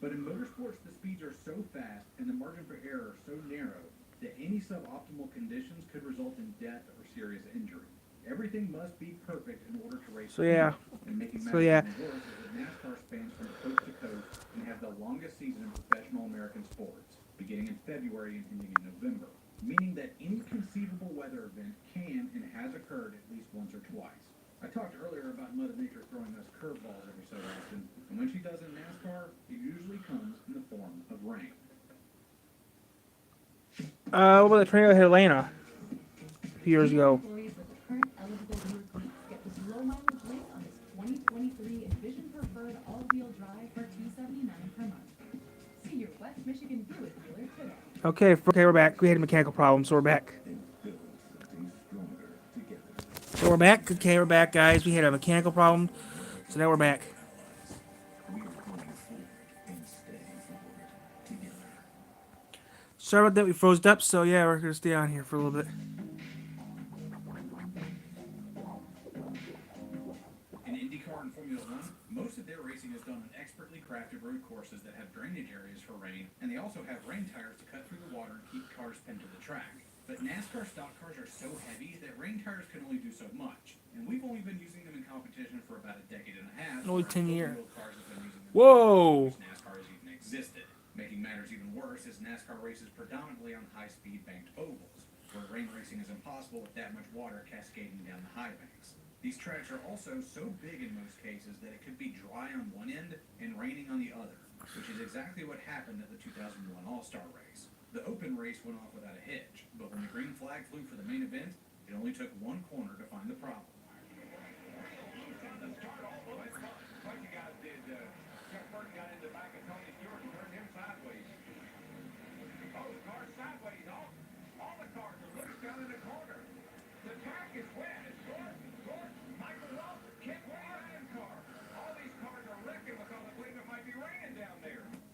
But in motorsports, the speeds are so fast and the margin for error so narrow that any suboptimal conditions could result in death or serious injury. Everything must be perfect in order to race So clean. yeah. And making So matters yeah. even worse is that NASCAR spans from coast to coast and has the longest season in professional American sports, beginning in February and ending in November, meaning that any conceivable weather event can and has occurred at least once or twice. I talked earlier about Mother Nature throwing us curveballs every so often, and when she does in NASCAR, it usually comes in the form of rain. What about the tornado that hit Atlanta a few years Dealer ago? employees with the current eligible Buick Lease get this low mileage lease on this 2023 Envision Preferred all-wheel drive for $279 per month. See your West Michigan Buick dealer today. Okay, we're back. We had a mechanical problem, so we're back. So we're back. Okay, we're back, guys. We had a mechanical problem, so now we're back. Sorry about that. We froze up, so yeah, we're gonna stay on here for a little bit. In IndyCar and Formula One, most of their racing is done on expertly crafted road courses that have drainage areas for rain, and they also have rain tires to cut through the water and keep cars pinned to the track. But NASCAR stock cars are so heavy that rain tires can only do so much, and we've only been using them in competition for about a decade and a half. Only Where 10 open years. wheel cars have been using them Whoa! since NASCAR has even existed. Making matters even worse is NASCAR races predominantly on high-speed banked ovals, where rain racing is impossible with that much water cascading down the high banks. These tracks are also so big in most cases that it could be dry on one end and raining on the other, which is exactly what happened at the 2001 All-Star race. The open race went off without a hitch, but when the green flag flew for the main event, it only took one corner to find the problem.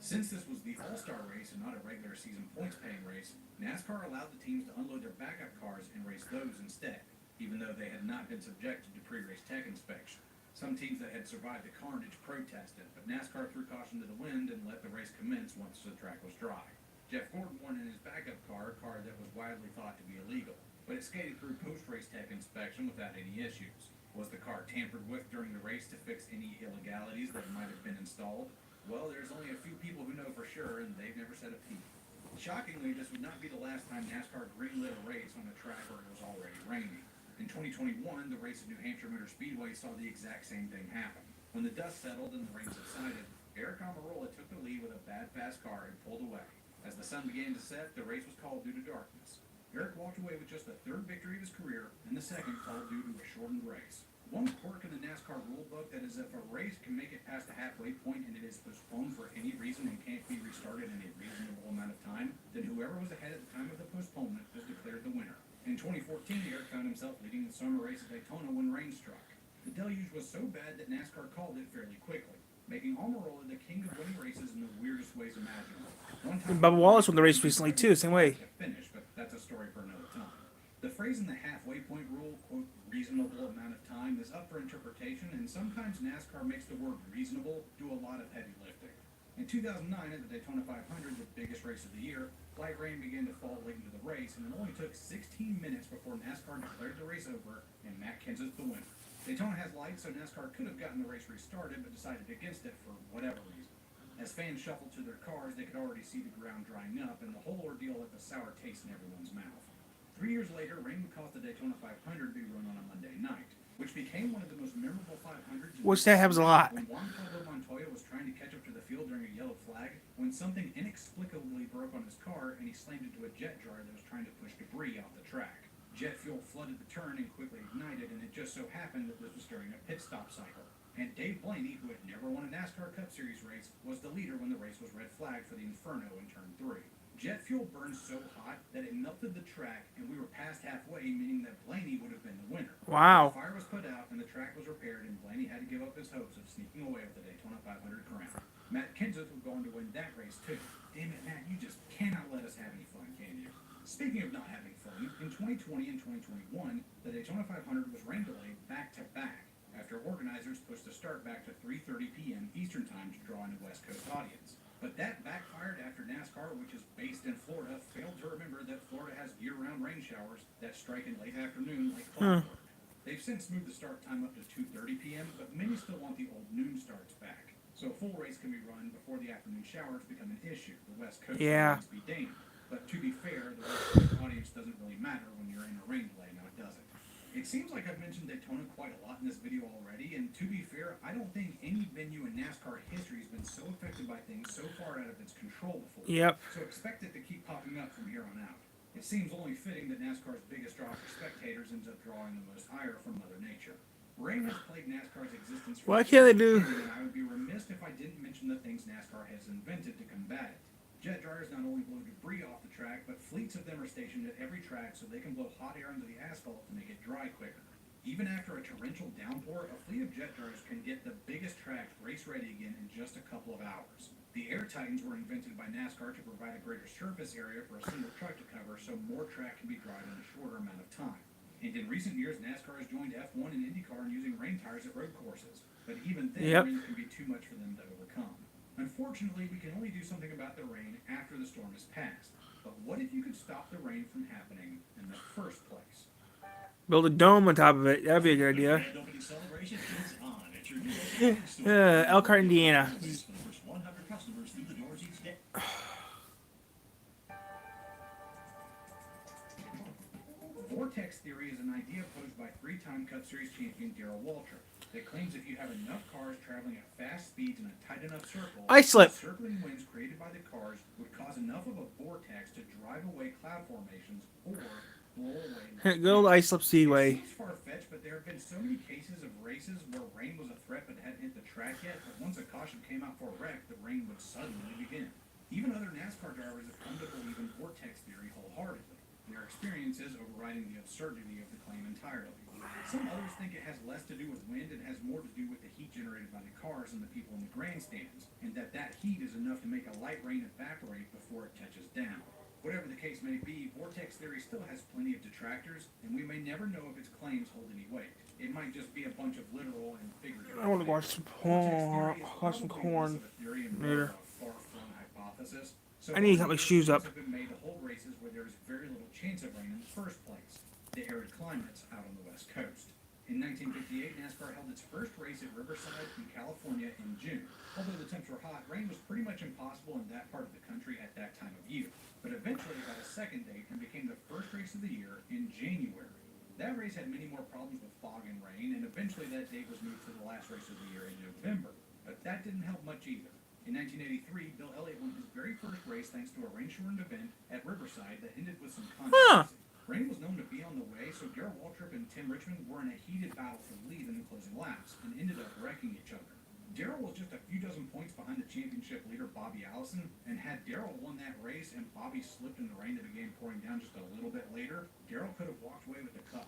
Since this was the All-Star race and not a regular season points-paying race, NASCAR allowed the teams to unload their backup cars and race those instead, even though they had not been subjected to pre-race tech inspection. Some teams that had survived the carnage protested, but NASCAR threw caution to the wind and let the race commence once the track was dry. Jeff Gordon won in his backup car, a car that was widely thought to be illegal, but it skated through post-race tech inspection without any issues. Was the car tampered with during the race to fix any illegalities that might have been installed? Well, there's only a few people who know for sure, and they've never said a peep. Shockingly, this would not be the last time NASCAR greenlit a race on a track where it was already raining. In 2021, the race at New Hampshire Motor Speedway saw the exact same thing happen. When the dust settled and the rain subsided, Eric Almirola took the lead with a bad fast car and pulled away. As the sun began to set, the race was called due to darkness. Eric walked away with just the third victory of his career, and the second called due to a shortened race. One quirk in the NASCAR rulebook that is if a race can make it past the halfway point and it is postponed for any reason and can't be restarted in a reasonable amount of time, then whoever was ahead at the time of the postponement is declared the winner. In 2014, Eric found himself leading the summer race at Daytona when rain struck. The deluge was so bad that NASCAR called it fairly quickly, making Almirola the king of winning races in the weirdest ways imaginable. One time, Bubba Wallace won the race recently too, same way. finish, but that's a story for another time. The phrase in the halfway point rule, quote, reasonable amount of time, is up for interpretation, and sometimes NASCAR makes the word reasonable do a lot of heavy lifting. In 2009, at the Daytona 500, the biggest race of the year, light rain began to fall late into the race, and it only took 16 minutes before NASCAR declared the race over and Matt Kenseth the winner. Daytona has lights, so NASCAR could have gotten the race restarted, but decided against it for whatever reason. As fans shuffled to their cars, they could already see the ground drying up, and the whole ordeal left a sour taste in everyone's mouth. 3 years later, rain would cause the Daytona 500 to be run on a Monday night, which became one of the most memorable 500s. Which that happens a lot. When Juan Pablo Montoya was trying to catch up to the field during a yellow flag, when something inexplicably broke on his car and he slammed into a jet dryer that was trying to push debris off the track. Jet fuel flooded the turn and quickly ignited, and it just so happened that this was during a pit stop cycle. And Dave Blaney, who had never won a NASCAR Cup Series race, was the leader when the race was red flagged for the Inferno in turn 3. Jet fuel burned so hot that it melted the track, and we were past halfway, meaning that Blaney would have been the winner. Wow. The fire was put out, and the track was repaired, and Blaney had to give up his hopes of sneaking away with the Daytona 500 crown. Matt Kenseth would go on to win that race, too. Damn it, Matt, you just cannot let us have any fun, can you? Speaking of not having fun, in 2020 and 2021, the Daytona 500 was rain delayed back-to-back after organizers pushed the start back to 3:30 p.m. Eastern Time to draw in a West Coast audience. But But that backfired after NASCAR, which is based in Florida, failed to remember that Florida has year-round rain showers that strike in late afternoon like clockwork. They've since moved the start time up to 2:30 p.m., but many still want the old noon starts back. So a full race can be run before the afternoon showers become an issue. The West Coast needs to be Dane. But to be fair, the West Coast audience doesn't really matter when you're in a rain delay. Now it doesn't. It seems like I've mentioned Daytona quite a lot in this video already, and to be fair, I don't think any venue in NASCAR history has been so affected by things so far out of its control before. Yep. So expect it to keep popping up from here on out. It seems only fitting that NASCAR's biggest draw for spectators ends up drawing the most ire from Mother Nature. Rain has plagued NASCAR's existence for Why can't they do? and I would be remiss if I didn't mention the things NASCAR has invented to combat it. Jet dryers not only blow debris off the track, but fleets of them are stationed at every track so they can blow hot air into the asphalt to make it dry quicker. Even after a torrential downpour, a fleet of jet dryers can get the biggest tracks race ready again in just a couple of hours. The Air Titans were invented by NASCAR to provide a greater surface area for a single truck to cover so more track can be dried in a shorter amount of time. And in recent years, NASCAR has joined F1 and IndyCar in using rain tires at road courses. But even then, rain can be too much for them to overcome. Unfortunately, we can only do something about the rain after the storm has passed. But what if you could stop the rain from happening in the first place? Build a dome on top of it. That'd be a good idea. Elkhart, Indiana. Vortex theory is an idea posed by three-time Cup Series champion Darrell Waltrip that claims if you have enough cars traveling at fast speeds in a tight enough circle, Islip. the circling winds created by the cars would cause enough of a vortex to drive away cloud formations or blow away. Good old Islip Speedway. It seems far-fetched, but there have been so many cases of races where rain was a threat but hadn't hit the track yet that once a caution came out for a wreck, the rain would suddenly begin. Even other NASCAR drivers have come to believe in vortex theory wholeheartedly, their experiences overriding the absurdity of the claim entirely. Some others think it has less to do with wind and has more to do with the heat generated by the cars and the people in the grandstands, and that heat is enough to make a light rain evaporate before it touches down. Whatever the case may be, vortex theory still has plenty of detractors, and we may never know if its claims hold any weight. It might just be a bunch of literal and figurative. I want to watch some corn. Watch some corn later. I need to cut my shoes up. Have been made to hold races where there is very little chance of rain in the first place. The arid climates out on the West Coast. In 1958, NASCAR held its first race at Riverside in California in June. Although the temps were hot, rain was pretty much impossible in that part of the country at that time of year. But eventually it got a second date and became the first race of the year in January. That race had many more problems with fog and rain, and eventually that date was moved to the last race of the year in November. But that didn't help much either. In 1983, Bill Elliott won his very first race thanks to a rain-shortened event at Riverside that ended with some controversy. Rain was known to be on the way, so Darrell Waltrip and Tim Richmond were in a heated battle for the lead in the closing laps and ended up wrecking each other. Darrell was just a few dozen points behind the championship leader Bobby Allison, and had Darrell won that race and Bobby slipped in the rain that began pouring down just a little bit later, Darrell could have walked away with the cup.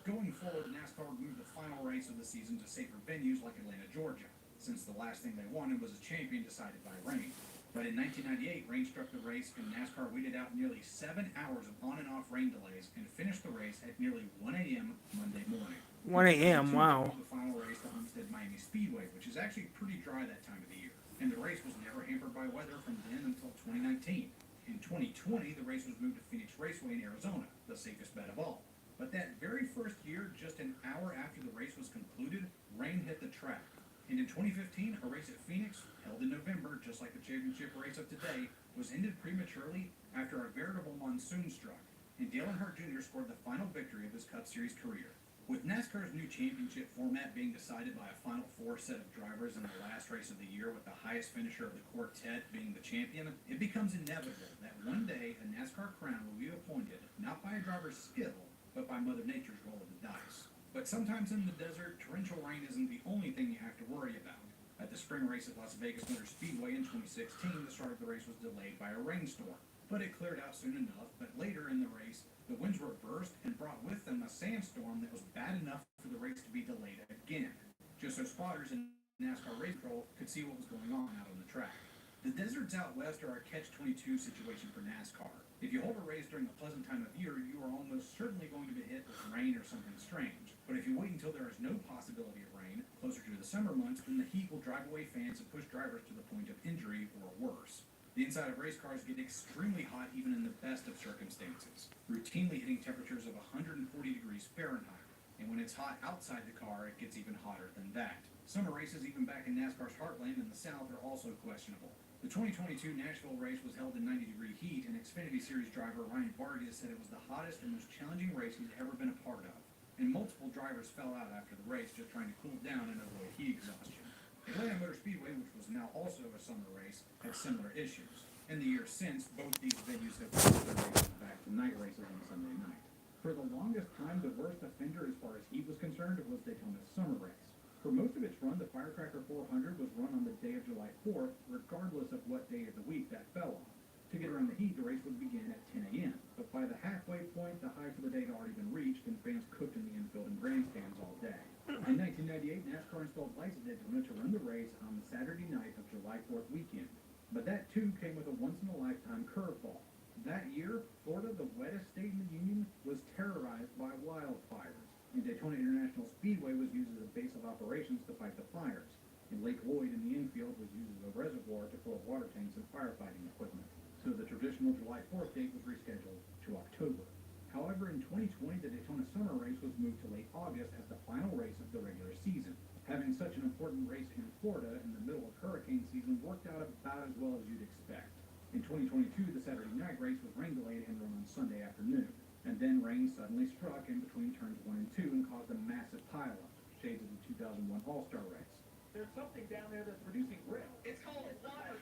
Going forward, NASCAR would move the final race of the season to safer venues like Atlanta, Georgia, since the last thing they wanted was a champion decided by rain. But in 1998, rain struck the race, and NASCAR waited out nearly 7 hours of on and off rain delays and finished the race at nearly 1 a.m. Monday morning. 1 a.m., wow. The final race to Homestead Miami Speedway, which is actually pretty dry that time of the year. And the race was never hampered by weather from then until 2019. In 2020, the race was moved to Phoenix Raceway in Arizona, the safest bet of all. But that very first year, just an hour after the race was concluded, rain hit the track. And in 2015, a race at Phoenix, held in November, just like the championship race of today, was ended prematurely after a veritable monsoon struck, and Dale Earnhardt Jr. scored the final victory of his Cup Series career. With NASCAR's new championship format being decided by a Final Four set of drivers in the last race of the year, with the highest finisher of the quartet being the champion, it becomes inevitable that one day a NASCAR crown will be appointed not by a driver's skill, but by Mother Nature's roll of the dice. But sometimes in the desert, torrential rain isn't the only thing you have to worry about. At the spring race at Las Vegas Motor Speedway in 2016, the start of the race was delayed by a rainstorm. But it cleared out soon enough, but later in the race, the winds reversed and brought with them a sandstorm that was bad enough for the race to be delayed again, just so spotters in NASCAR race control could see what was going on out on the track. The deserts out west are a catch-22 situation for NASCAR. If you hold a race during a pleasant time of year, you are almost certainly going to be hit with rain or something strange. But if you wait until there is no possibility of rain, closer to the summer months, then the heat will drive away fans and push drivers to the point of injury degree or worse. The inside of race cars get extremely hot even in the best of circumstances, routinely hitting temperatures of 140 degrees Fahrenheit. And when it's hot outside the car, it gets even hotter than that. Summer races, even back in NASCAR's heartland in the South, are also questionable. The 2022 Nashville race was held in 90-degree heat, and Xfinity Series driver Ryan Vargas said it was the hottest and most challenging race he's ever been a part of. And multiple drivers fell out after the race just trying to cool down and avoid heat exhaustion. Atlanta Motor Speedway, which was now also a summer race, had similar issues. In the years since, both these venues have pushed their races back to night races on Sunday night. For the longest time, the worst offender as far as heat was concerned was Daytona's summer race. For most of its run, the Firecracker 400 was run on the day of July 4th, regardless of what day of the week that fell on. To get around the heat, the race would begin at 10 a.m., but by the halfway point, the high for the day had already been reached, and fans cooked in the infield and grandstands all day. In 1998, NASCAR installed lights at Daytona to run the race on the Saturday night of July 4th weekend. But that, too, came with a once-in-a-lifetime curveball. That year, Florida, the wettest state in the Union, was terrorized by wildfires, and Daytona International Speedway was used as a base of operations to fight the fires. And Lake Lloyd in the infield was used as a reservoir to fill water tanks and firefighting equipment. So the traditional July 4th date was rescheduled to October. However, in 2020, the Daytona Summer Race was moved to late August as the final race of the regular season. Having such an important race in Florida in the middle of hurricane season worked out about as well as you'd expect. In 2022, the Saturday night race was rain delayed and run on Sunday afternoon. And then rain suddenly struck in between turns 1 and 2 and caused a massive pileup, shades of the 2001 All-Star race. There's something down there that's producing grit. It's called water.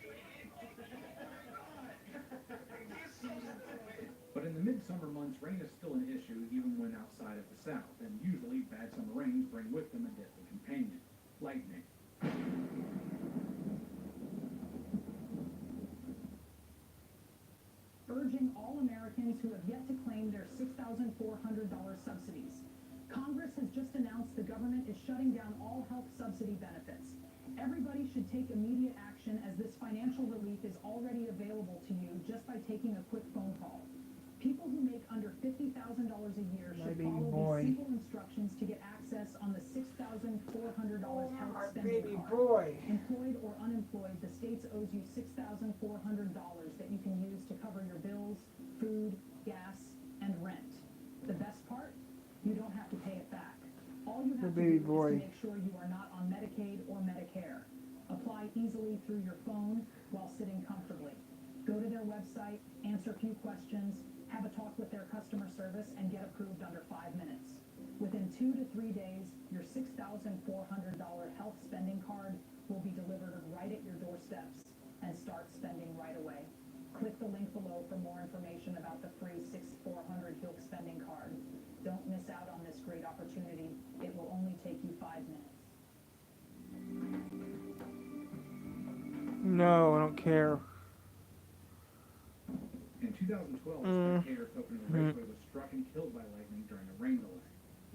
But in the midsummer months, rain is still an issue even when outside of the South, and usually bad summer rains bring with them a deadly companion, lightning. Urging all Americans who have yet to claim their $6,400 subsidies. Congress has just announced the government is shutting down all health subsidy benefits. Everybody should take immediate action as this financial relief is already available to you just by taking a quick phone call. People who make under $50,000 a year should follow these simple instructions to get access on the $6,400 health spending card. Employed or unemployed, the state owes you $6,400 that you can use to cover your bills, food, gas, and rent. The best part? You don't have to pay it back. All you have to do is to make sure you are not on Medicaid or Medicare. Apply easily through your phone while sitting comfortably. Go to their website, answer a few questions, have a talk with their customer service, and get approved under 5 minutes. Within 2 to 3 days, your $6,400 health spending card will be delivered right at your doorsteps, and start spending right away. Click the link below for more information about the free $6,400 health spending card. Don't miss out on this great opportunity. It will only take you 5 minutes. No, I don't care. In 2012, a spectator opening the raceway was struck and killed by lightning during a rain delay,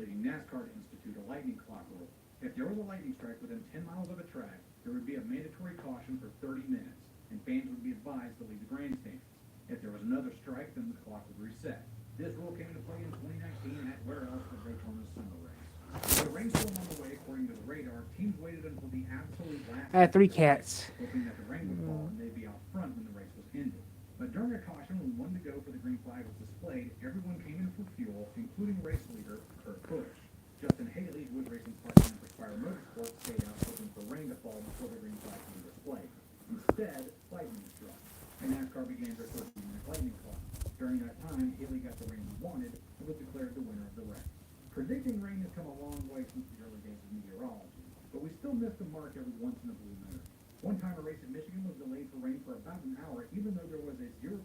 leading NASCAR to institute a lightning clock rule. If there was a lightning strike within 10 miles of a track, there would be a mandatory caution for 30 minutes, and fans would be advised to leave the grandstands. If there was another strike, then the clock would reset. This rule came into play in 2019 at where else but Daytona's summer race. With a rainstorm on the way, according to the radar, teams waited until the absolute last I had 3 cats. hoping that the rain would fall and they'd be out front when the race was ended. But during a caution, when 1 to go for the green flag was displayed, everyone came in for fuel, including race leader Kurt Busch. Justin Haley, Wood Racing partner for Spire Motorsports, stayed out hoping for rain to fall before the green flag could be displayed. Instead, lightning struck, and NASCAR began their 30-minute lightning clock. During that time, Haley got the rain he wanted and was declared the winner of the race. Predicting rain has come a long way since the early days of meteorology, but we still miss the mark every once in a blue moon. One time a race in Michigan was delayed for rain for about an hour, even though there was a 0%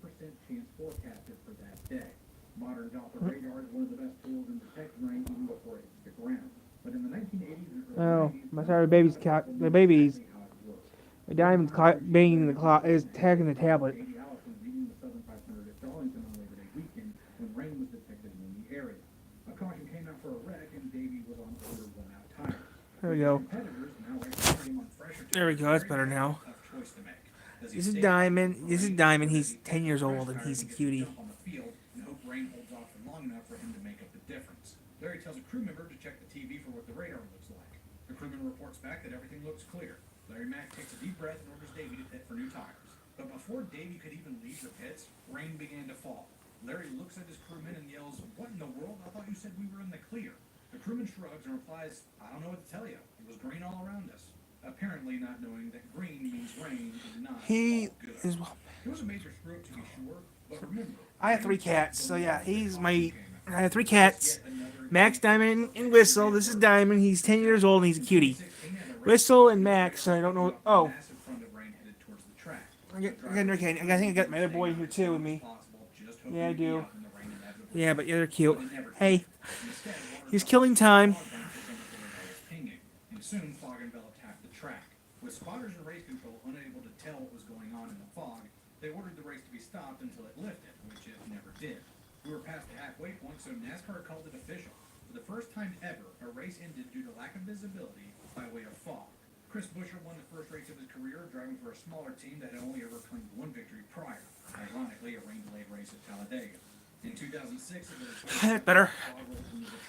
chance forecasted for that day. Modern Doppler radar is one of the best tools in detecting rain even before it hits the ground. But in the 1980s and early 90s, My sorry, baby's cat. The baby's. My diamond's banging the clock. Is tagging the tablet. Katie Allison leading the Southern 500 at Darlington on Labor Day weekend when rain was detected in the area. A caution came out for a wreck, and Davey was on order one-out tire. There we go. Competitors now racing him on fresher There we go. That's better now. tough choice to make. Does he This is stay Diamond. This is Diamond. Does He's he 10 years fresh old and tires he's a and get cutie. jump on the field and hope rain holds off for long enough for him to make up the difference? Larry tells a crew member to check the TV for what the radar looks like. The crewman reports back that everything looks clear. The Larry Mack takes a deep breath and orders Davey to pit for new tires. But before Davey could even leave the pits, rain began to fall. Larry looks at his crewman and yells, "What in the world? I thought you said we were in the clear." The crewman shrugs and replies, "I don't know what to tell you. It was green all around us." Apparently not knowing that green means rain and not He all good. is. It was a major screw up to be sure, but remember, I have 3 cats, so yeah, he's my. I have 3 cats. Max, Diamond, and Whistle. This is Diamond. He's 10 years old and he's a cutie. Whistle and Max. I don't know. Oh, I think I got my other boy here too with me. Yeah, I do. Yeah, but yeah, they're cute. Hey, he's killing time. And soon fog enveloped half the track. With spotters and race control unable to tell what was going on in the fog, they ordered the race to be stopped until it lifted, which it never did. We were past the halfway point, so NASCAR called it official. For the first time ever, a race ended due to lack of visibility by way of fog. Chris Buescher won the first race of his career, driving for a smaller team that had only ever claimed 1 victory prior. Ironically, a rain-delayed race at Talladega. In 2006, it was That's better.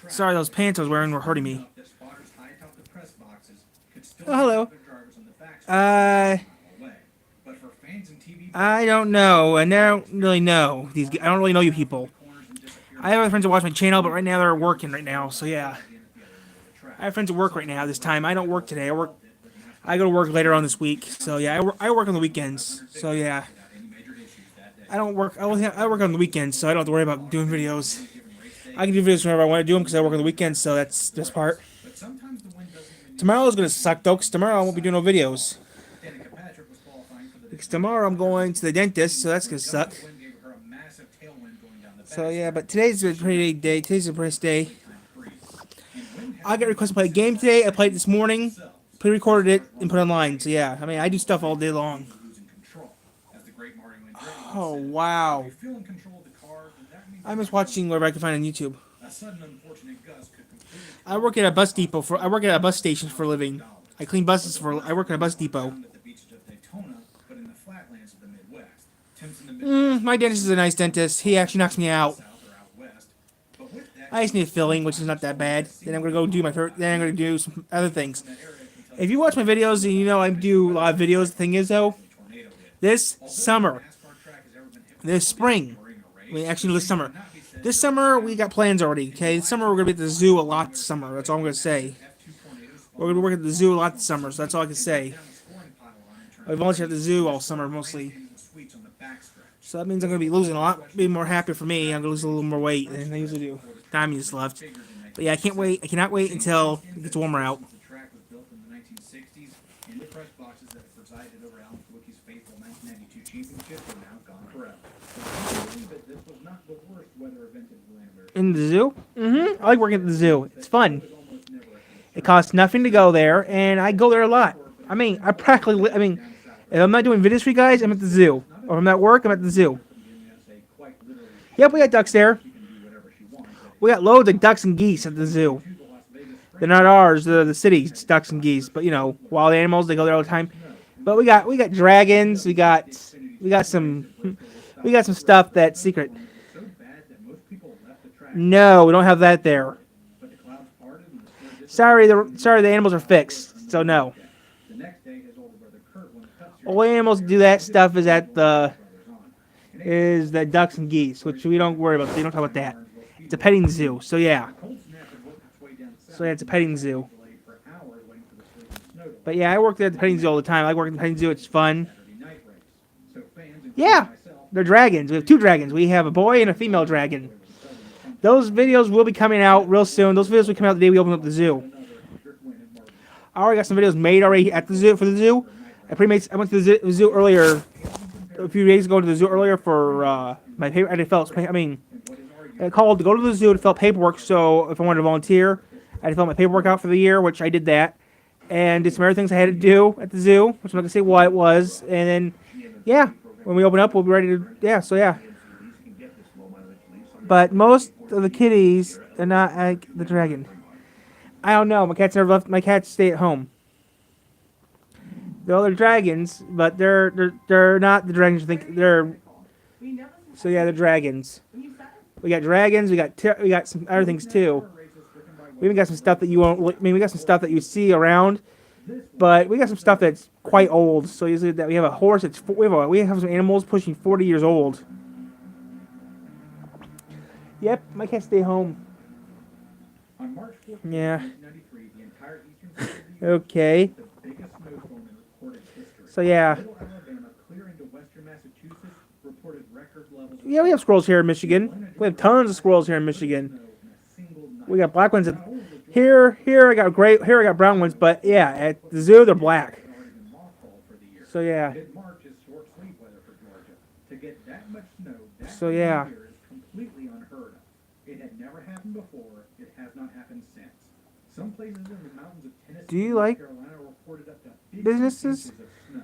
Sorry, those pants I was wearing were hurting me. that spotters high atop the press boxes could still Oh, hello. see their drivers on the back away. But for fans and TV, I don't know, and I don't really know these. I don't really know you people. I have other friends that watch my channel, but right now they're working right now, so yeah. I have friends at work right now this time. I don't work today. I go to work later on this week, so yeah. I work on the weekends, so yeah. I don't work. I work on the weekends, so I don't have to worry about doing videos. I can do videos whenever I want to do them because I work on the weekends, so that's this part. but sometimes the wind doesn't even Tomorrow's gonna suck though, because tomorrow I won't be doing no videos. Danica Patrick was qualifying for the Because tomorrow I'm going to the dentist, so that's gonna suck. wind gave her a massive tailwind going down the So yeah, but today's a pretty big day. Today's a pretty day. I got requested to play a game today. I played it this morning, pre-recorded it, and put it online. So yeah, I mean, I do stuff all day long. losing control. As the great Marty Andretti Oh said, wow! if you feel in control of the car, then that means I'm just watching whatever I can find on YouTube. a sudden unfortunate gust could completely I work at a bus depot I work at a bus station for a living. I clean buses I work at a bus depot. found at the beaches of Daytona, but in the flatlands of the Midwest. Temps in the Midwest, My dentist is a nice dentist. He actually knocks me out. south or out west. But with that, I just need a filling, which is not that bad. Then I'm gonna go do my favorite. Then I'm gonna do some other things. that area can tell If you watch my videos, and you know I do a lot of videos. The thing is though, the tornado hit. this summer, NASCAR track has ever been hit with this spring, during a race. I mean actually this summer. This summer we got plans already. Okay, this summer we're gonna be at the zoo a lot. This summer, that's all I'm gonna say. F2 tornadoes We're gonna be working at the zoo a lot this summer, so that's all I can say. down the scoring pile line and I turned volunteer at the zoo all summer mostly. in the suites on the backstretch. So that means I'm gonna be losing a lot. Be more happy for me. I'm gonna lose a little more weight than I usually do. Time just left. But yeah, I can't wait. I cannot wait until it gets warmer out. The track was built in the 1960s, and the press boxes that presided over Alan Kulwicki's faithful 1992 championship are now gone forever. But I believe that this was not the worst weather event in Atlanta. In the zoo? I like working at the zoo. It's fun. It costs nothing to go there, and I go there a lot. I mean, if I'm not doing videos for you guys, I'm at the zoo. Or if I'm at work, I'm at the zoo. Yep, we got ducks there. We got loads of ducks and geese at the zoo. They're not ours. They're the city's ducks and geese. But you know, wild animals, they go there all the time. But we got dragons. We got some stuff that's secret. So bad that most people left the track, No, we don't have that there. but the clouds parted and the Sorry, the animals are fixed. So no. The next day, his older brother Kurt won the Cup Series. Only animals do that stuff is the ducks and geese, which we don't worry about. They don't talk about that. It's a petting zoo. So yeah. Cold snap had worked its way down south. So yeah, it's a petting zoo. Delayed for hours waiting for the sleeping snow to But yeah, I work there at the petting zoo all the time. I like working at the petting zoo. It's fun. Saturday night race. So fans, including Yeah, myself, they're dragons. We have 2 dragons. We have a boy and a female dragon. Those videos will be coming out real soon. Those videos will come out the day we open up the zoo. another Hendrick win at Martin. I already got some videos made already at the zoo for the zoo. I went to the zoo earlier, a few days ago to the zoo earlier for my paper. I called to go to the zoo to fill out paperwork. So if I wanted to volunteer, I had to fill my paperwork out for the year, which I did that, and did some other things I had to do at the zoo, which I'm not gonna say what it was. And then, yeah, when we open up, we'll be ready to. Yeah, so yeah. But most of the kitties are not like the dragon. I don't know. My cats never left. My cats stay at home. They're all dragons, but they're not the dragons you think they're. So yeah, they're dragons. We got dragons. We got some other things too. We even got some stuff that you won't. I mean, we got some stuff that you see around, But we got some stuff that's quite old. So usually that we have a horse that's we have some animals pushing 40 years old. Yep, my cat stay home. On March 14th, Yeah. 1993, the entire eastern side of the U.S. Okay. the biggest snowstorm in recorded history. So yeah. Middle Alabama, clear into western Massachusetts, reported record levels of Yeah, we have squirrels here in Michigan. We have tons of squirrels here in Michigan. snow in a single night. We got black ones. Here I got gray. Here I got brown ones. But yeah, at the zoo they're black. Had already been mothballed for the year. So yeah. Mid-March is short sleep weather for Georgia. To get that much snow that So yeah. year is completely unheard of. It had never happened before. It has not happened since. Some places in the mountains of Tennessee Do you and North like Carolina reported up to 50 businesses? inches of snow.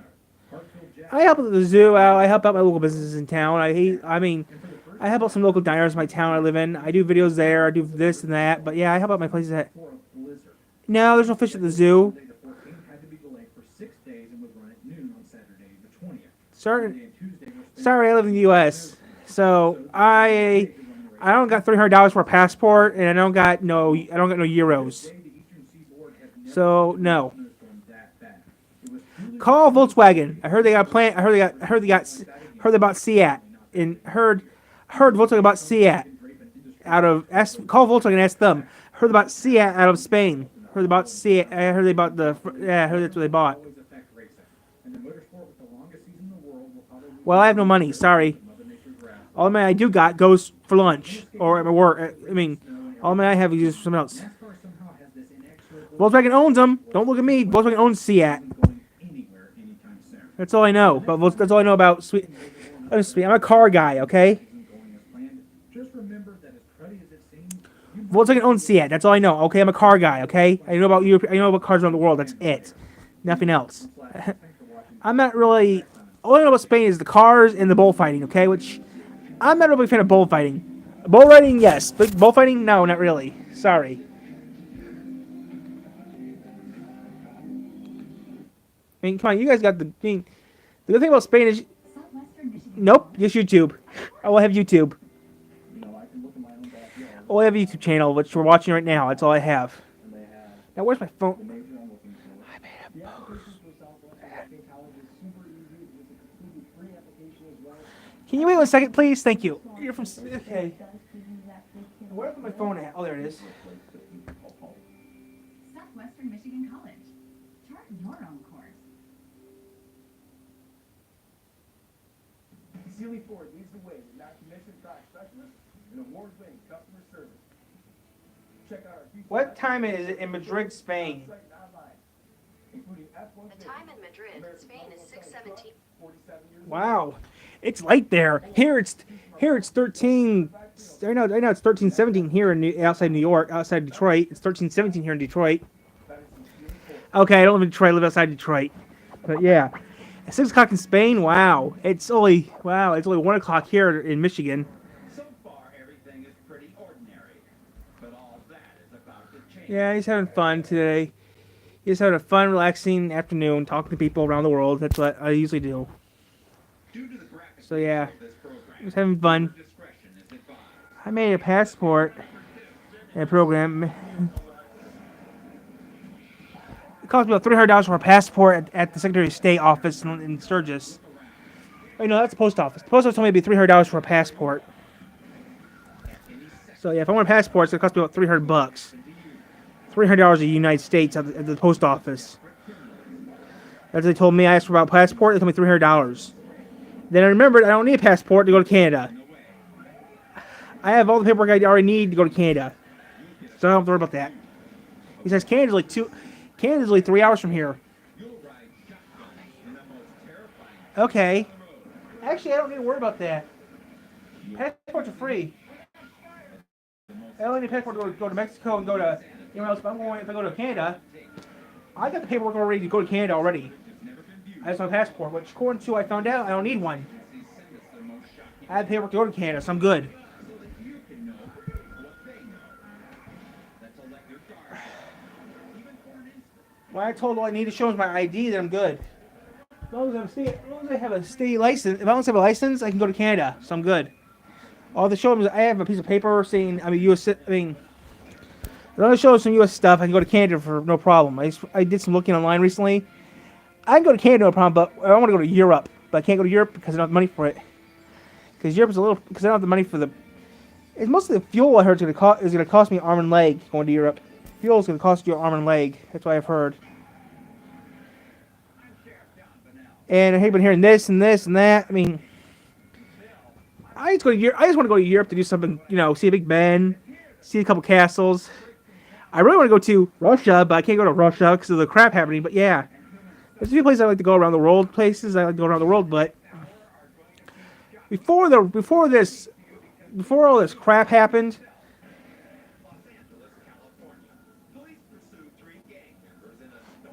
Hartsfield, I help at the zoo out. I help out my local businesses in town. I mean, and for the first I help out some local diners in my town I live in. I do videos there. I do this and that. But yeah, I help out my places that. for a blizzard. No, there's no fish at the zoo. Sunday the 14th had to be delayed for 6 days and would run at noon on Saturday the 20th. Sorry, Monday and Tuesday were spent sorry, I live in the U.S. So I don't got $300 for a passport, and I don't got no euros. the eastern seaboard had never So no. seen a snowstorm that bad. It was truly Call Volkswagen. I heard they got heard they bought Seat and heard Volkswagen about Seat out of call Volkswagen and ask them. Heard about Seat out of Spain. Heard about Seat. I heard they bought I heard that's what they bought. always affect racing. And the motorsport with the longest season in the world will probably Well, I have no money. Sorry. Mother Nature's wrath. All the money I do got goes for lunch or at my work. I mean, all the money I have is used for something else. NASCAR somehow has this inexorable Volkswagen owns them. Don't look at me. Volkswagen owns Seat. going anywhere anytime soon. That's all I know. But that's all I know about sweet. I'm a car guy. Okay. Isn't going as planned. Just remember that as cruddy as it seems, you Volkswagen owns Seat. That's all I know. Okay, I'm a car guy. Okay, I know about Europe. I know about cars around the world. That's it. Nothing else. thanks for watching. I'm not really. All I know about Spain is the cars and the bullfighting. Okay, which I'm not really a fan of bullfighting. Bull riding, yes, but bullfighting, no, not really. Sorry. I mean, come on, you guys got the. I mean, the good thing about Spain is, Southwestern Michigan. nope, just YouTube. I will have YouTube. You know, I can look in my own backyard I will have a YouTube channel, which we're watching right now. That's all I have. and they have Now, where's my the phone? major I'm looking for. The application for Southwest Michigan College is super easy. It's a completely free application as well. Can you wait 1 second, please? Thank you. You're from. Okay. Where's my phone at? Oh, there it is. Southwestern Michigan College. Chart your own course. Sealy Ford leads the way with non-commissioned product specialists and award-winning customer service. Check out our future What time is it in Madrid, Spain? website and online, including F1 The time in Madrid, Spain is 6:17. 47 years Wow, it's light there. Here it's 13. I know it's 13:17 here in outside New York, outside Detroit. It's 13:17 here in Detroit. Okay, I don't live in Detroit. I live outside Detroit. But yeah, at 6 o'clock in Spain. Wow, it's only 1 o'clock here in Michigan. So far, everything is pretty ordinary, but all that is about to change. Yeah, he's having fun today. He's having a fun, relaxing afternoon, talking to people around the world. That's what I usually do. Due to the graphic So yeah, nature of this program, he's having fun. discretion is advised. I made a passport and a program. It cost me about $300 for a passport at the Secretary of State office in Sturgis. Oh, no, that's the post office. The post office told me it'd be $300 for a passport. So yeah, if I want a passport, it's gonna cost me about $300. $300 in the United States at the post office. As they told me, I asked for about a passport. They told me $300. Then I remembered I don't need a passport to go to Canada. I have all the paperwork I already need to go to Canada, so I don't have to worry about that. He says Canada's like 3 hours from here. Okay. Actually, I don't need to worry about that. Passports are free. I only need a passport to go to Mexico and go to anywhere else. But if I go to Canada, I got the paperwork already to go to Canada already. I have my passport, which according to I found out, I don't need one. I have paperwork to go to Canada, so I'm good. When I told all I need to show is my ID, then I'm good. As long as I have a state license, if I don't have a license, I can go to Canada, so I'm good. All the show them is I have a piece of paper saying I'm a U.S. As If I want to show some U.S. stuff, I can go to Canada for no problem. I did some looking online recently. I can go to Canada no problem, but I want to go to Europe. But I can't go to Europe because I don't have the money for it. Because Europe is a little, because I don't have the money for the. It's mostly the fuel I heard is going to cost me an arm and leg going to Europe. Fuel is going to cost you an arm and leg. That's what I've heard. And I've been hearing this and this and that. I mean, I just want to go to Europe to do something. You know, see a Big Ben, see a couple castles. I really want to go to Russia, but I can't go to Russia because of the crap happening. But yeah, there's a few places I like to go around the world. Places I like to go around the world, but before all this crap happened,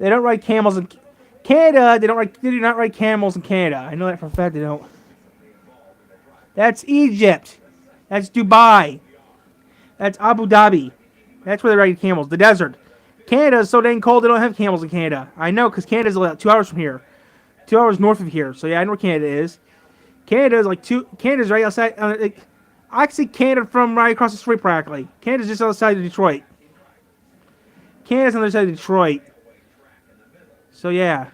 they don't ride camels in Canada. They do not ride camels in Canada. I know that for a fact. They don't. That's Egypt. That's Dubai. That's Abu Dhabi. That's where they ride camels. The desert. Canada is so dang cold they don't have camels in Canada. I know because Canada's about 2 hours from here. 2 hours north of here. So yeah, I know where Canada is. Canada's right outside. I can see Canada from right across the street practically. Canada's just outside of Detroit. Canada's on the other side of Detroit. So yeah.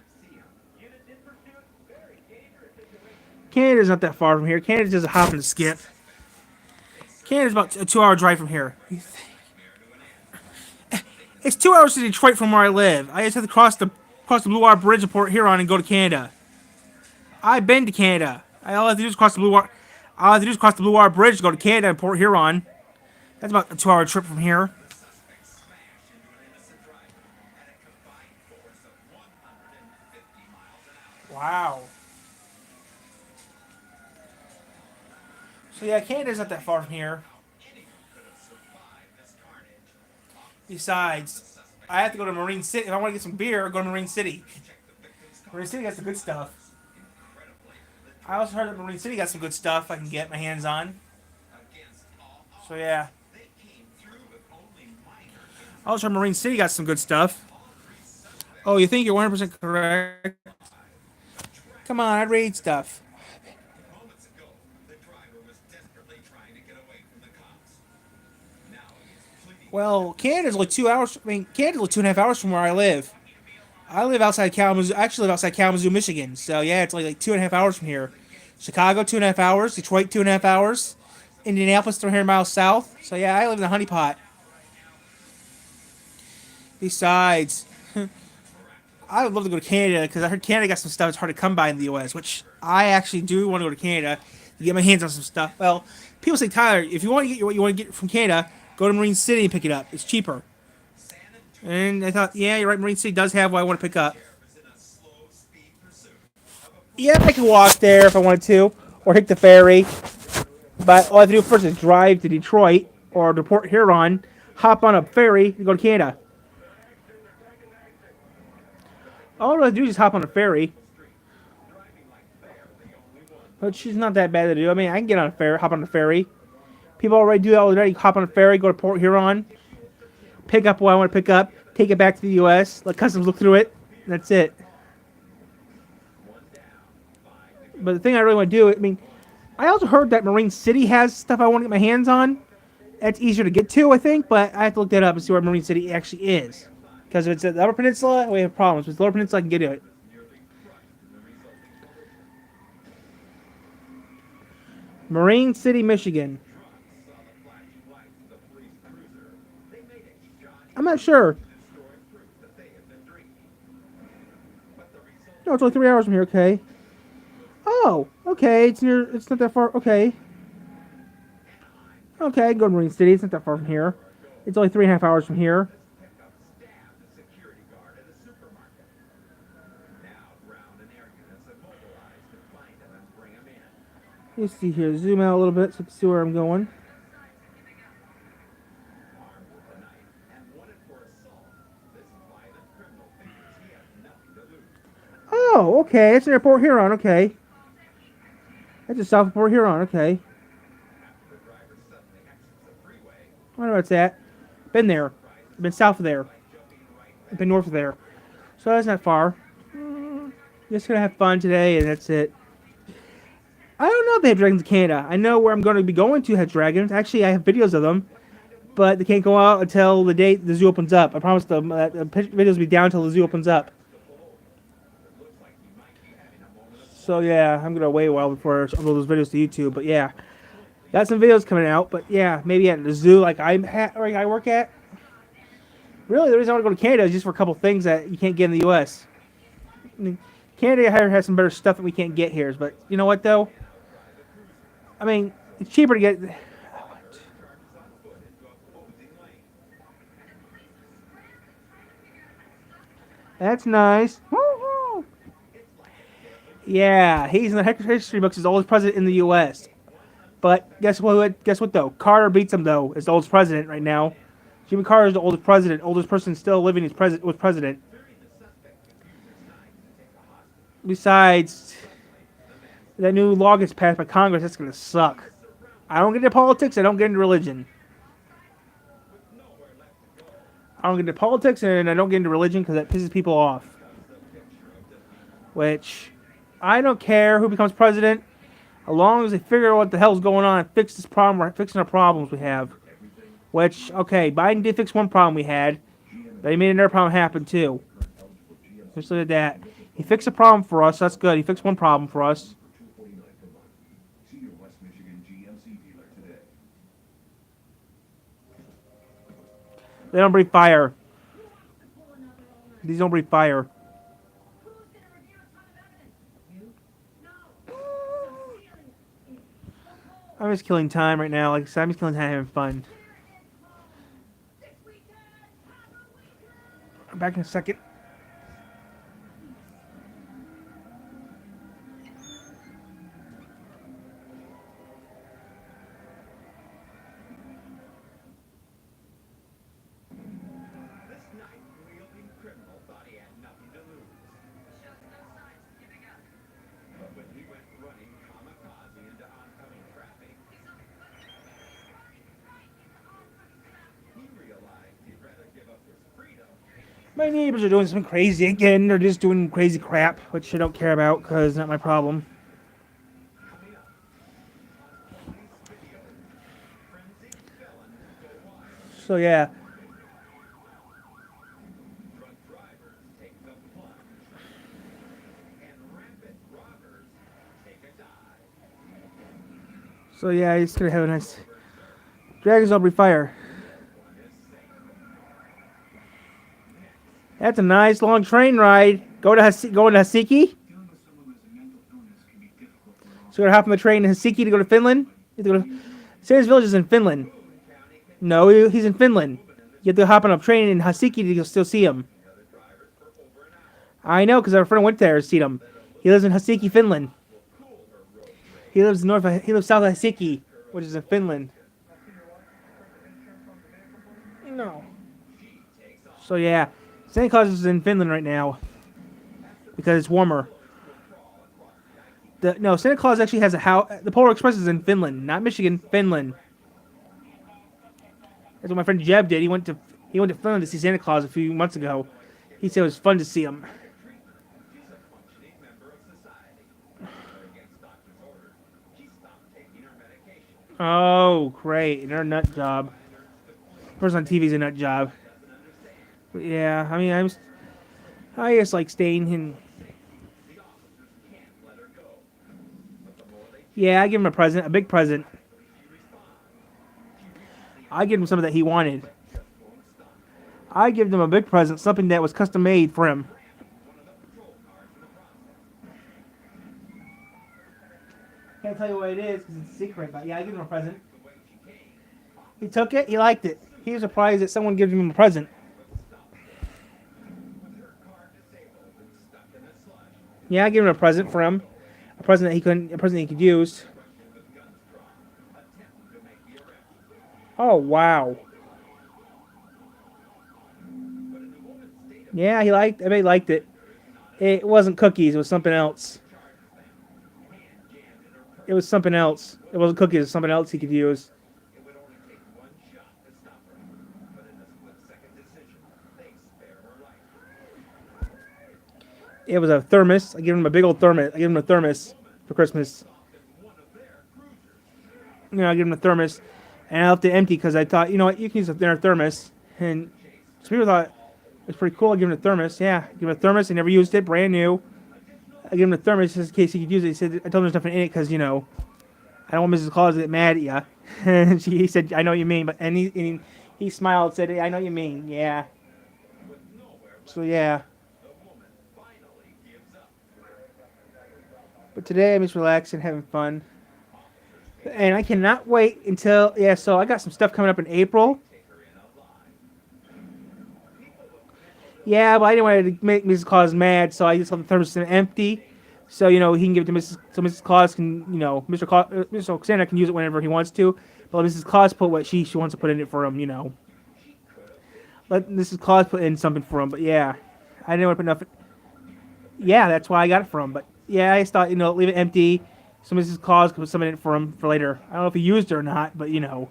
Canada's not that far from here. Canada's just a hop and a skip. Canada's about a 2 hour drive from here. It's 2 hours to Detroit from where I live. I just have to cross the Blue Water Bridge at Port Huron and go to Canada. I've been to Canada. All I have to do is cross the Blue Water Bridge to go to Canada and Port Huron. That's about a 2 hour trip from here. Wow. So yeah, Canada's not that far from here. Besides, I have to go to Marine City. If I want to get some beer, go to Marine City. Marine City got some good stuff. I also heard that Marine City got some good stuff I can get my hands on. So yeah. I also heard Marine City got some good stuff. Oh, you think you're 100% correct? Come on, I read stuff. Well, Canada's like 2 hours. I mean, Canada's like 2.5 hours from where I live. I live outside Kalamazoo. Actually, live outside Kalamazoo, Michigan. So yeah, it's like 2.5 hours from here. Chicago, 2.5 hours. Detroit, 2.5 hours. Indianapolis, 300 miles south. So yeah, I live in the honeypot. Besides, I would love to go to Canada because I heard Canada got some stuff that's hard to come by in the U.S., which I actually do want to go to Canada to get my hands on some stuff. Well, people say, Tyler, if you want to get what you want to get from Canada, go to Marine City and pick it up. It's cheaper. And I thought, yeah, you're right. Marine City does have what I want to pick up. Yeah, I can walk there if I wanted to, or take the ferry. But all I have to do first is drive to Detroit or to Port Huron, hop on a ferry, and go to Canada. All I have to do is just hop on a ferry. But she's not that bad to do. I mean, I can get on a ferry, hop on a ferry. People already do that already. Hop on a ferry, go to Port Huron, pick up what I want to pick up, take it back to the U.S., let customs look through it, and that's it. But the thing I really want to do, I mean, I also heard that Marine City has stuff I want to get my hands on. That's easier to get to, I think, but I have to look that up and see where Marine City actually is. Because if it's at the Upper Peninsula, we have problems. If it's the Lower Peninsula, I can get to it. Marine City, Michigan. I'm not sure. No, it's only 3 hours from here, okay. Oh, okay, it's not that far, okay. Okay, I can go to Marine City, it's not that far from here. It's only 3.5 hours from here. Let's see here, zoom out a little bit so you can see where I'm going. Oh, okay, it's near Port Huron, okay. That's just south of Port Huron, okay. I don't know where it's at. Been there. Been south of there. Been north of there. So that's not far. Just gonna have fun today, and that's it. I don't know if they have dragons in Canada. I know where I'm going to be going to have dragons. Actually, I have videos of them. but they can't go out until the date the zoo opens up. I promise them that the videos will be down until the zoo opens up. So yeah, I'm gonna wait a while before I upload those videos to YouTube. But yeah, got some videos coming out. But yeah, maybe at the zoo like I work at. Really, the reason I want to go to Canada is just for a couple things that you can't get in the U.S. I mean, Canada has some better stuff that we can't get here. But you know what though? I mean, it's cheaper to get. That's nice. Woo-hoo. Yeah, he's in the history books as the oldest president in the U.S. But guess what? Guess what though? Carter beats him though as the oldest president right now. Jimmy Carter is the oldest president. Oldest person still living was president. Besides, that new law gets passed by Congress. That's gonna suck. I don't get into politics. I don't get into religion. I don't get into politics and I don't get into religion because that pisses people off. Which, I don't care who becomes president, as long as they figure out what the hell's going on and fix this problem. We're fixing our problems we have. Which, okay, Biden did fix one problem we had, but he made another problem happen too. Just look at that. He fixed a problem for us. That's good. He fixed one problem for us. See your West Michigan GMC dealer today. They don't breathe fire. These don't breathe fire. I'm just killing time right now. Like I said, I'm just killing time having fun. I'm back in a second. This knife-wielding criminal thought he had nothing to lose. But when he went running kamikaze into oncoming traffic, he realized he'd rather give up his freedom. My neighbors are doing something crazy again. They're just doing crazy crap, which I don't care about because it's not my problem. Coming up on police video, frenzied felons go wild. So yeah. Drunk drivers take the plunge. And rampant robbers take a dive. So yeah, he's gonna have a nice Dragons don't breathe fire. That's a nice long train ride. Going to Helsinki? So you're gonna hop on the train to Helsinki to go to Finland? You have to go to Santa's Village is in Finland. No, he's in Finland. You have to hop on a train in Helsinki to still see him. I know, because our friend went there to see him. He lives in Helsinki, Finland. He lives south of Helsinki, which is in Finland. No. So yeah, Santa Claus is in Finland right now because it's warmer. No, Santa Claus actually has a house. The Polar Express is in Finland, not Michigan. Finland. That's what my friend Jeb did. He went to Finland to see Santa Claus a few months ago. He said it was fun to see him. Oh, great. And her nut job. Person on TV is a nut job. But yeah, I mean, I just like staying in. Yeah, I give him a present, a big present. I give him something that he wanted. I give him a big present, something that was custom made for him. Can't tell you what it is because it's a secret, but yeah, I give him a present. He took it, he liked it. He was surprised that someone gave him a present. Yeah, I gave him a present for him. A present that he could use. Oh, wow. Yeah, I bet he liked it. It wasn't cookies, it was something else. It was something else. It wasn't cookies, it was something else he could use. It was a thermos. I gave him a big old thermos. I gave him a thermos for Christmas. You know, I gave him a thermos. and I left it empty because I thought, you know what, you can use a thinner thermos. And some people thought it's pretty cool. I give him a thermos. Yeah, give him a thermos. He never used it, brand new. I give him a thermos just in case he could use it. He said, I told him there's nothing in it because, you know, I don't want Mrs. Claus to get mad at you. And he said, I know what you mean. But and he smiled and said, hey, I know what you mean. Yeah. So, yeah. But today I'm just relaxing, having fun. And I cannot wait until, yeah, so I got some stuff coming up in April. Yeah, but I didn't want to make Mrs. Claus mad, so I just left the thermos empty. So, you know, he can give it to Mrs. Claus can, you know, Mr. Santa can use it whenever he wants to. But let Mrs. Claus put what she wants to put in it for him, you know. Let Mrs. Claus put in something for him, but yeah. I didn't want to put enough. Yeah, that's why I got it from him. But yeah, I just thought, you know, leave it empty. So Mrs. Claus could put something in it for him for later. I don't know if he used it or not, but you know.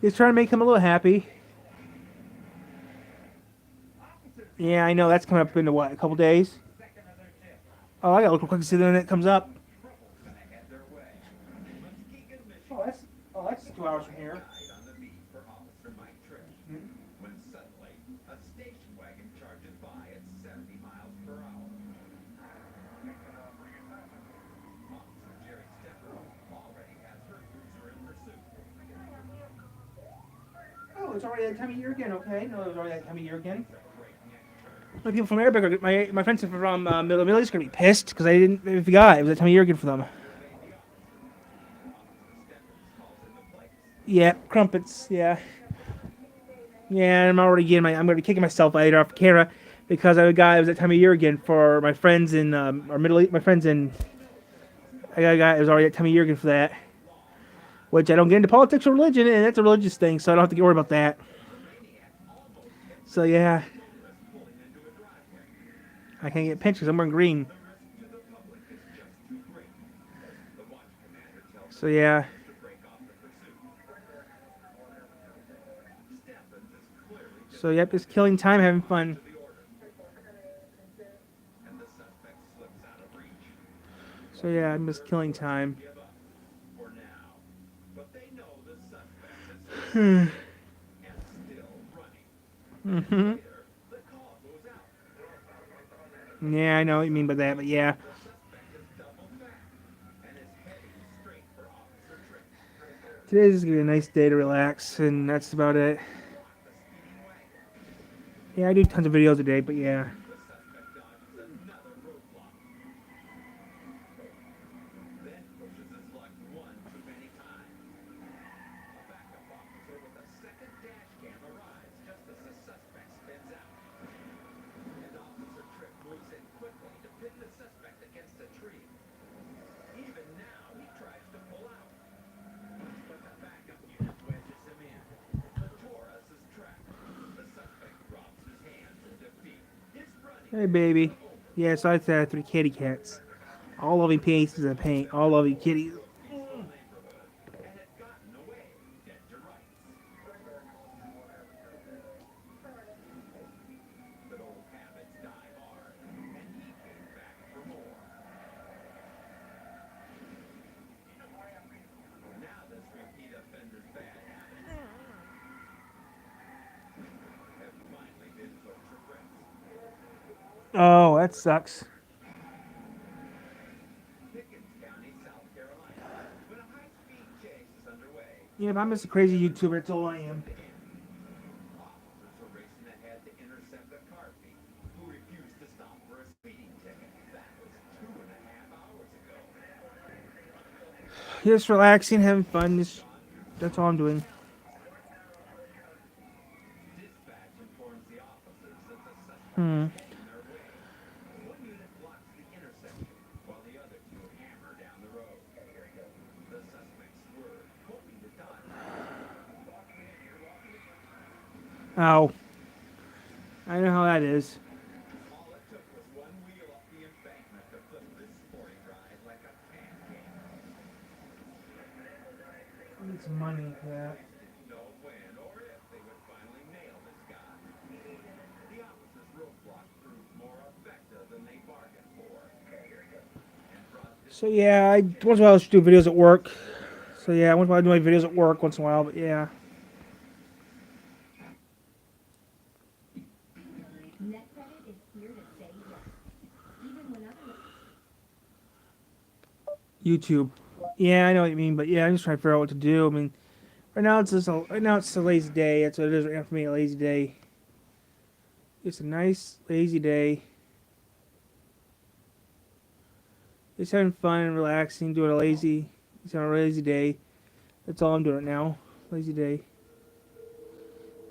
He's trying to make him a little happy. Yeah, I know that's coming up in what, a couple days? Oh, I gotta look real quick to see when it comes up. Oh, that's 2 hours from here. When suddenly a station wagon charges by at 70 miles per hour. Officer Jerry Stepper already has her cruiser in pursuit. Oh, it's already that time of year again, okay? No, it was already that time of year again. My people from Arabic, my friends from Middle East are going to be pissed because I didn't forgot. It was that time of year again for them. Yeah, crumpets, yeah. Yeah, I'm already getting I'm going to be kicking myself later off camera because it was that time of year again for my friends in our Middle East. My friends in I got a guy. It was already that time of year again for that. Which I don't get into politics or religion, and that's a religious thing, so I don't have to worry about that. So yeah, I can't get pinched because I'm wearing green. So yeah. So yep, just killing time, having fun. So yeah, I'm just killing time. Mm-hmm. Yeah, I know what you mean by that, but yeah. Today's just gonna be a nice day to relax, and that's about it. Yeah, I do tons of videos a day, but yeah. Hey, baby. Yeah, so I said I had 3 kitty cats. All loving pieces of paint. All loving kitties. Oh, that sucks. Yeah, if I'm just a crazy YouTuber, that's all I am. Just relaxing, having fun. That's all I'm doing. Hmm. Oh. I know how that is. I need some money for that. So yeah, once in a while I should do videos at work. So yeah, I want to do my videos at work once in a while, but yeah. NetCredit is here to say yes, even when others. YouTube. Yeah, I know what you mean, but yeah, I'm just trying to figure out what to do. I mean, right now it's a lazy day. That's what it is right now for me, a lazy day. It's a nice lazy day. Just having fun and relaxing, doing just on a lazy day. That's all I'm doing right now. Lazy day.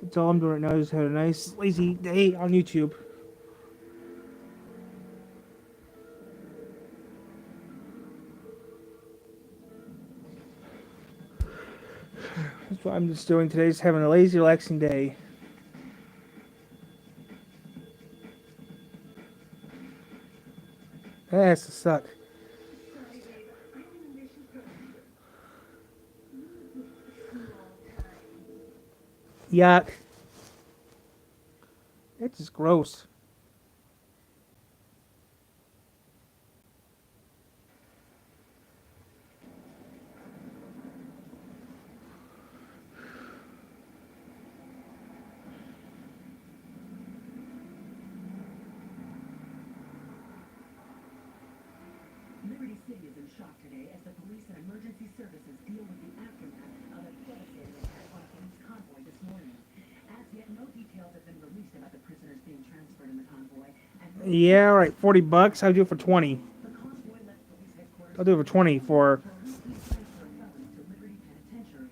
That's all I'm doing right now. Just having a nice lazy day on YouTube. That's what I'm just doing today. Just having a lazy, relaxing day. That has to suck. Yuck. That's just gross. Liberty City is in shock today as the police and emergency services deal with the aftermath of a devastating attack on a police convoy this morning. As yet, no details have been released about the prisoners being transferred in the convoy. And Yeah, all right. $40. I'll do it for 20. the convoy left police headquarters. I'll do it for 20 for. Police transfer felons to Liberty Penitentiary.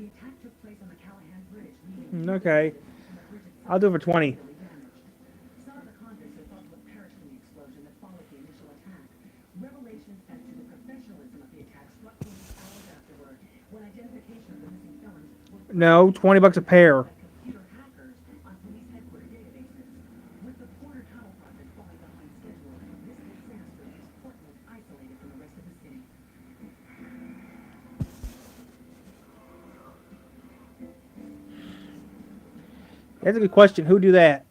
The attack took place on the Callahan Bridge, leading Okay. from the bridge itself I'll do it for 20. damaged. Some of the convicts are thought to have perished in the explosion that followed the initial attack. Revelations as to the professionalism of the attack struck police hours afterward, when identification of the missing felons was No, $20 a pair. by computer hackers on police headquarters databases. With the Porter Tunnel project falling behind schedule, this disaster is Portland isolated from the rest of the city. That's a good question. Who do that?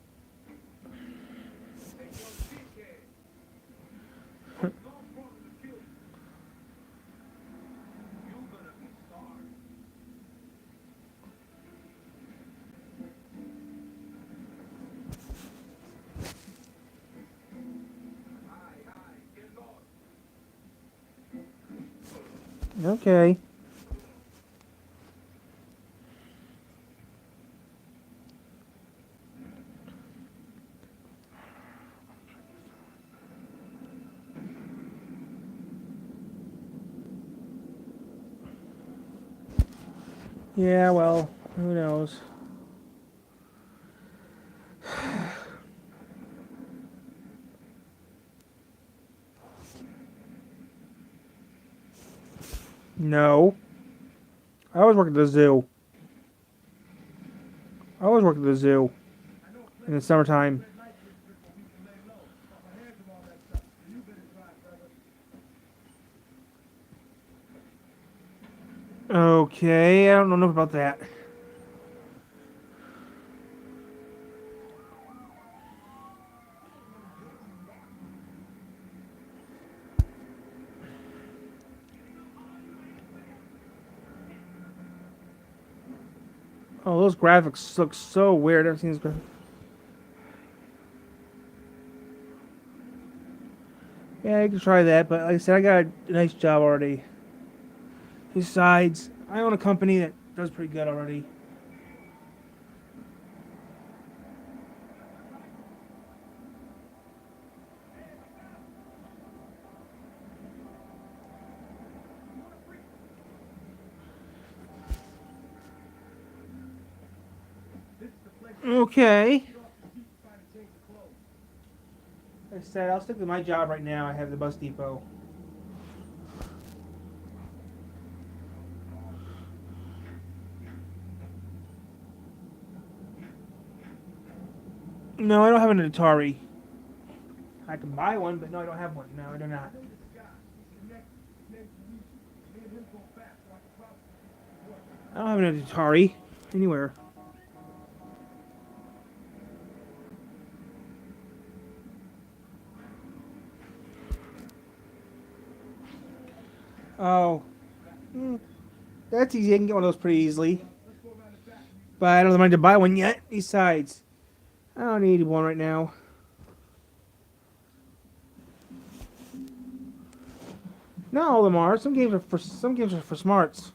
Okay. Yeah, well, who knows? No. I always work at the zoo. I always work at the zoo in the summertime. Okay, I don't know enough about that. Oh, those graphics look so weird. I've never seen these graphics. Yeah, I can try that, but like I said, I got a nice job already. Besides, I own a company that does pretty good already. Okay. Like I said, I'll stick with my job right now. I have the bus depot. No, I don't have an Atari. I can buy one, but no, I don't have one. No, I do not. I don't have an Atari anywhere. Oh. That's easy. I can get one of those pretty easily. But I don't have the money to buy one yet. Besides, I don't need one right now. Not all of them are. Some games are for smarts.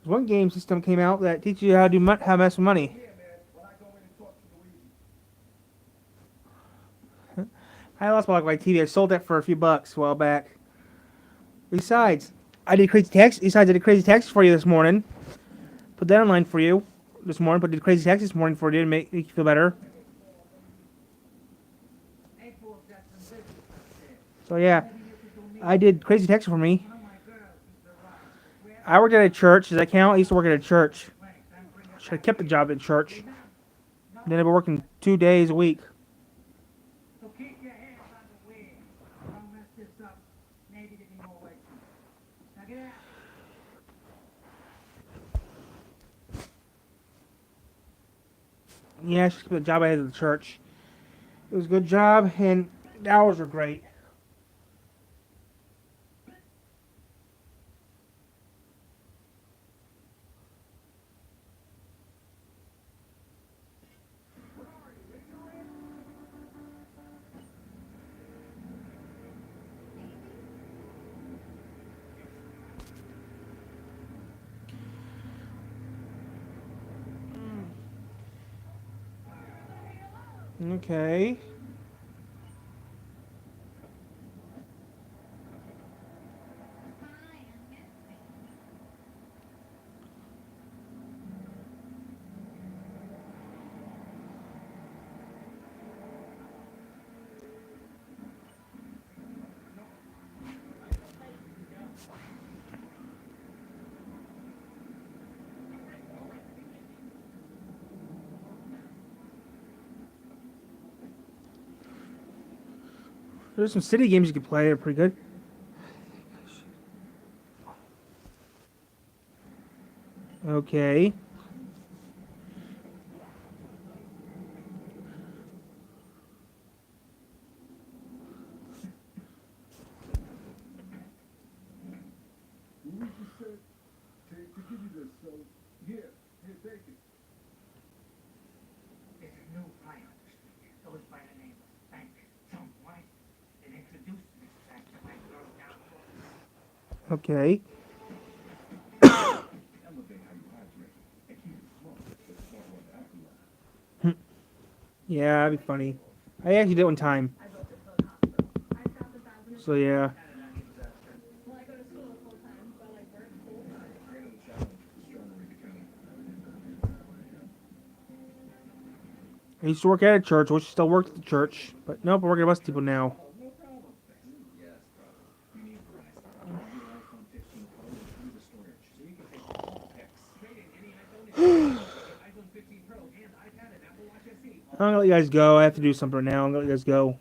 There's one game system came out that teaches you how to how to mess with money. Yeah, man. When I go in and talk to Luigi. I lost my TV. I sold that for a few bucks a while back. Besides, I did crazy text. Besides, I did crazy text for you this morning. Put that online for you this morning. But did crazy text this morning for you to make you feel better. So yeah, I did crazy text for me. I worked at a church. Does that count? I used to work at a church. Should have kept the job at church. Then I've been working 2 days a week. So keep your hands on the wheel. Don't mess this up. Maybe there'll be more ways. Now get out. Yeah, I should keep the job I had at the church. It was a good job, and the hours were great. Okay. There's some city games you can play. They're pretty good. Okay. Luigi said to give you this, so here, take it. There's a new guy on the street. Goes by the name of Bank Some White. And introduced me back to my girl down below. Okay. Elevate how you hydrate and keep it small. But small on the afterlife. Yeah, that'd be funny. I actually did it one time. So yeah. Well, I go to school full time, but I work full time. Granted, the challenge is strawberry becoming. I used to work at a church. I wish I still worked at the church. But nope, I work at West Depot now. No problem. Yes, brother. You need Verizon. Your iPhone 15 Pro with tons of storage, so you can take all pics. Trade in any iPhone, iPhone 15 Pro and iPad and Apple Watch SE. I'm gonna let you guys go. I have to do something right now. I'm gonna let you guys go.